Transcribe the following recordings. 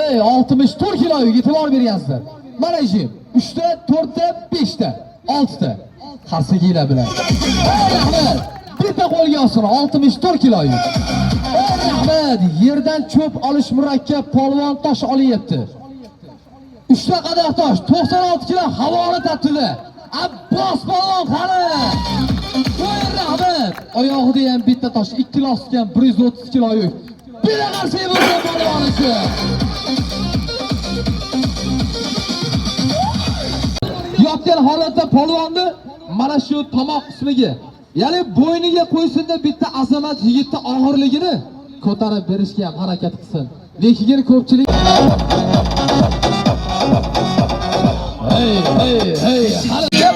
Ey 64 kiloyga e'tibor beryapsizlar. Mana jim 3 ta, 4 ta, 5 ta, 6 ta. Qarsigilar bilan. Rahmat. Bitta qo'lga olsin 64 kiloyga. Rahmat. Yerdan cho'p olish murakkab polvon tosh olyapti. 3 ta qadoq tosh 96 kilo havoni tatdi. Abbos polvon qani. Qo'y rahmat. Oyog'ida ham bitta tosh 2 kilo osgan 130 kilo yuk. Bira qarshi bo'lsa polvon uchun. Yotgan holatda polvonni mana shu tomoq qismiga, ya'ni bo'yniga qo'ysinda bitta azamat yigitni og'irligini ko'tarib berishga ham harakat qilsin. Lekin ko'pchilik hey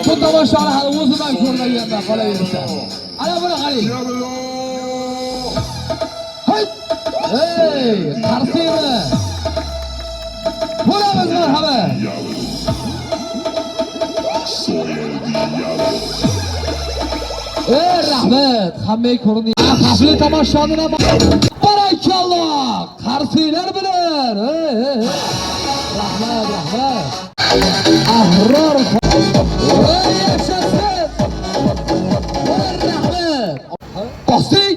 bu tomoshani hali o'zidan ko'rmaganda qolaversa. Ana buni qarang. Hey, qarsiymi? Bo'lamiz marhaba. Rahmat, hammaga ko'rindi. Xavfli tomoshani barakalloh. Qarsiylar bilan. Rahmat. Ahror. Yashasın. Rahmat. Bosdik.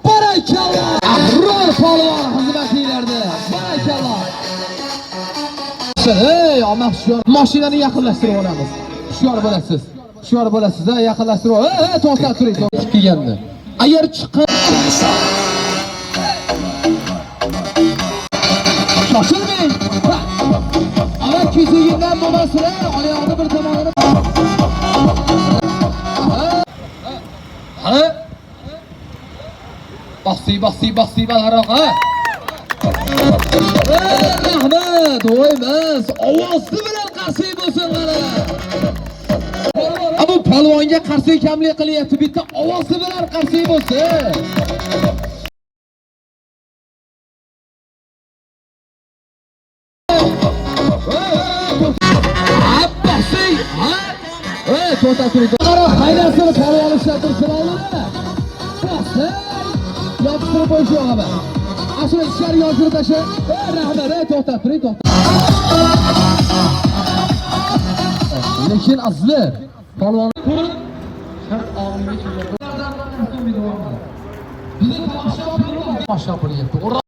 Barakalloh. Ahror polvon xizmatlilarda. Barakalloh. Hey, omaq shu mashinani yaqinlashtirib olamiz. Hushyor bo'lasiz. Hushyor bo'lasiz, yaqinlashtirib. To'xtab turing, chiqib kelganda. Agar chiqqan shoshilmang. Ana kechigindan bo'lmaslar, oyog'ini bir tomonini. Ha? Basti balaraq, ha? Rahmat, o'ymas. Ovozni bilan qarshi bo'lsin qara. Bu polvonga qarshi kamlik qilyapti, bitta ovozi bilan qarshi bo'lsin. Abbasi, ha? To'xtab turing. Qara, haydasini polvon ishlattirsinlarmi? Bosdi. Yopishtirib qo'yish yo'q ama. Ashula ichkari yoshirib tasha. Rahmat, to'xtab turing, Lekin azizlar, polvon ko'rib, shart og'ziga keladi. Bizni tomosha qilyapti.